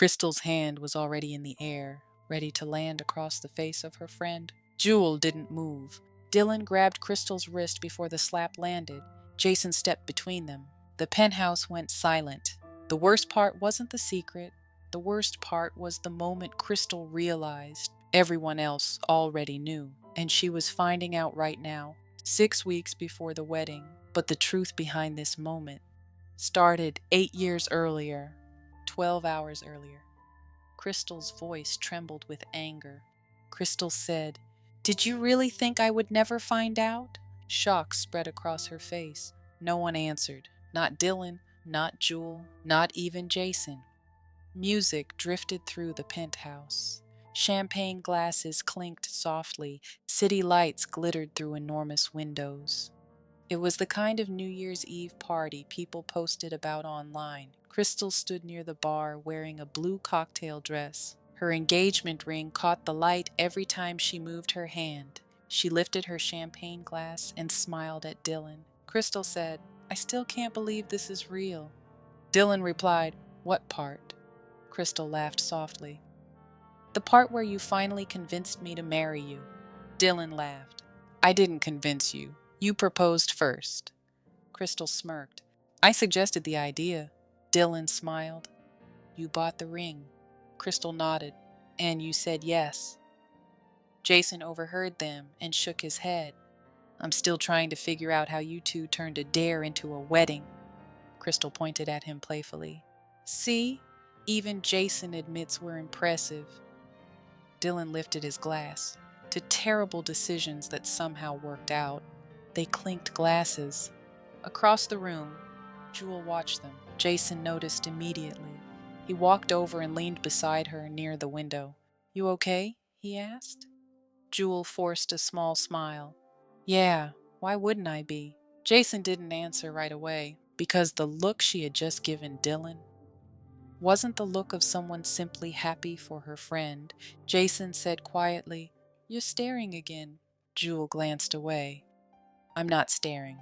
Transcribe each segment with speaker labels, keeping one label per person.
Speaker 1: Crystal's hand was already in the air, ready to land across the face of her friend. Jewel didn't move. Dylan grabbed Crystal's wrist before the slap landed. Jason stepped between them. The penthouse went silent. The worst part wasn't the secret. The worst part was the moment Crystal realized everyone else already knew, and she was finding out right now, 6 weeks before the wedding. But the truth behind this moment started 8 years earlier, 12 hours earlier. Crystal's voice trembled with anger. Crystal said, "Did you really think I would never find out?" Shock spread across her face. No one answered. Not Dylan, not Jewel, not even Jason. Music drifted through the penthouse. Champagne glasses clinked softly. City lights glittered through enormous windows. It was the kind of New Year's Eve party people posted about online. Crystal stood near the bar wearing a blue cocktail dress. Her engagement ring caught the light every time she moved her hand. She lifted her champagne glass and smiled at Dylan. Crystal said, "I still can't believe this is real." Dylan replied, "What part?" Crystal laughed softly. "The part where you finally convinced me to marry you." Dylan laughed. "I didn't convince you. You proposed first." Crystal smirked. "I suggested the idea." Dylan smiled. "You bought the ring." Crystal nodded. "And you said yes." Jason overheard them and shook his head. "I'm still trying to figure out how you two turned a dare into a wedding." Crystal pointed at him playfully. "See? Even Jason admits we're impressive." Dylan lifted his glass. To terrible decisions that somehow worked out. They clinked glasses. Across the room, Jewel watched them. Jason noticed immediately. He walked over and leaned beside her near the window. "You okay?" he asked. Jewel forced a small smile. "Yeah, why wouldn't I be?" Jason didn't answer right away, because the look she had just given Dylan wasn't the look of someone simply happy for her friend. Jason said quietly, "You're staring again." Jewel glanced away. "I'm not staring."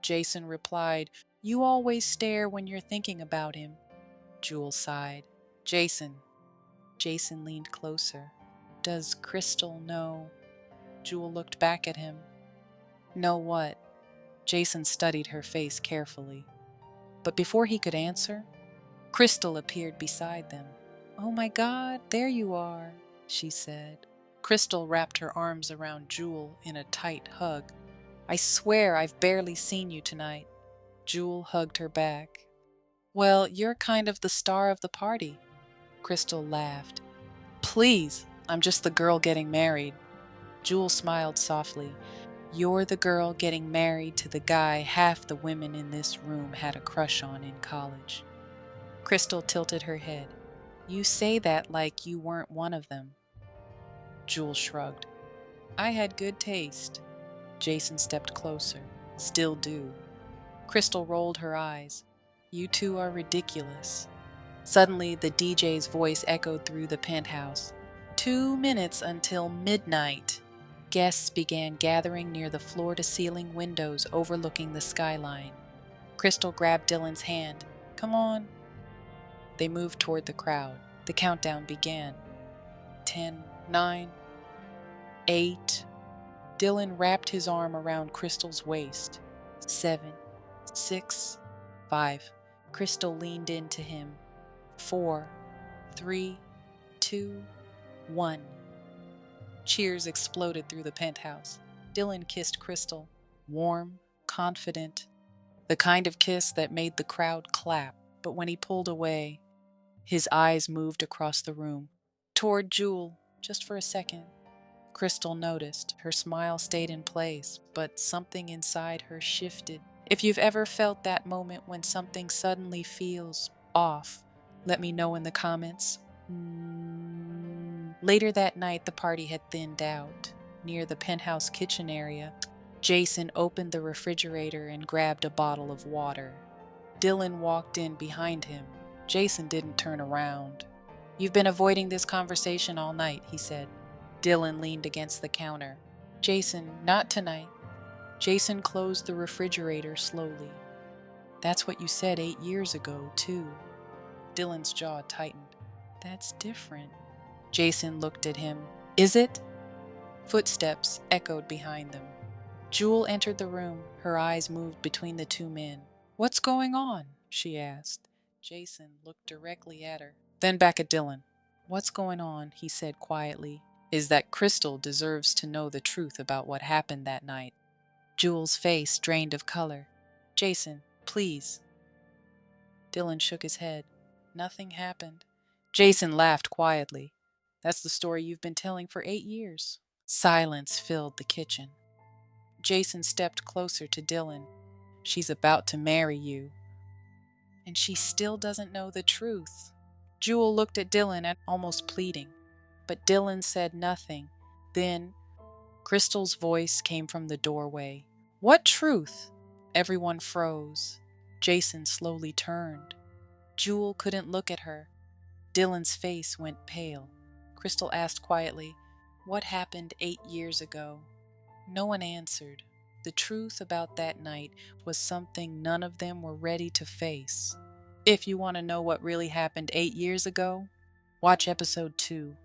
Speaker 1: Jason replied, "You always stare when you're thinking about him." Jewel sighed. "Jason." Jason leaned closer. "Does Crystal know?" Jewel looked back at him. "Know what?" Jason studied her face carefully. But before he could answer, Crystal appeared beside them. "Oh my God, there you are," she said. Crystal wrapped her arms around Jewel in a tight hug. "I swear I've barely seen you tonight." Jewel hugged her back. "Well, you're kind of the star of the party." Crystal laughed. "Please, I'm just the girl getting married." Jewel smiled softly. "You're the girl getting married to the guy half the women in this room had a crush on in college." Crystal tilted her head. "You say that like you weren't one of them." Jewel shrugged. "I had good taste." Jason stepped closer. "Still do." Crystal rolled her eyes. "You two are ridiculous." Suddenly, the DJ's voice echoed through the penthouse. 2 minutes until midnight." Guests began gathering near the floor-to-ceiling windows overlooking the skyline. Crystal grabbed Dylan's hand. "Come on." They moved toward the crowd. The countdown began. 10, 9, 8. Dylan wrapped his arm around Crystal's waist. 7, 6, 5. Crystal leaned into him. 4, 3, 2, 1. Cheers exploded through the penthouse. Dylan kissed Crystal. Warm, confident. The kind of kiss that made the crowd clap. But when he pulled away, his eyes moved across the room, toward Jewel, just for a second. Crystal noticed. Her smile stayed in place, but something inside her shifted. If you've ever felt that moment when something suddenly feels off, let me know in the comments. Later that night, the party had thinned out. Near the penthouse kitchen area, Jason opened the refrigerator and grabbed a bottle of water. Dylan walked in behind him. Jason didn't turn around. "You've been avoiding this conversation all night," he said. Dylan leaned against the counter. "Jason, not tonight." Jason closed the refrigerator slowly. "That's what you said 8 years ago, too." Dylan's jaw tightened. That's different. Jason looked at him. Is it? Footsteps echoed behind them. Jewel entered the room. Her eyes moved between the two men. What's going on? She asked. Jason looked directly at her, then back at Dylan. What's going on, he said quietly, is that Crystal deserves to know the truth about what happened that night. Jewel's face drained of color. Jason, please. Dylan shook his head. Nothing happened. Jason laughed quietly. That's the story you've been telling for 8 years. Silence filled the kitchen. Jason stepped closer to Dylan. She's about to marry you. And she still doesn't know the truth. Jewel looked at Dylan, almost pleading. But Dylan said nothing. Then Crystal's voice came from the doorway. What truth? Everyone froze. Jason slowly turned. Jewel couldn't look at her. Dylan's face went pale. Crystal asked quietly, what happened 8 years ago? No one answered. The truth about that night was something none of them were ready to face. If you want to know what really happened 8 years ago, watch episode 2.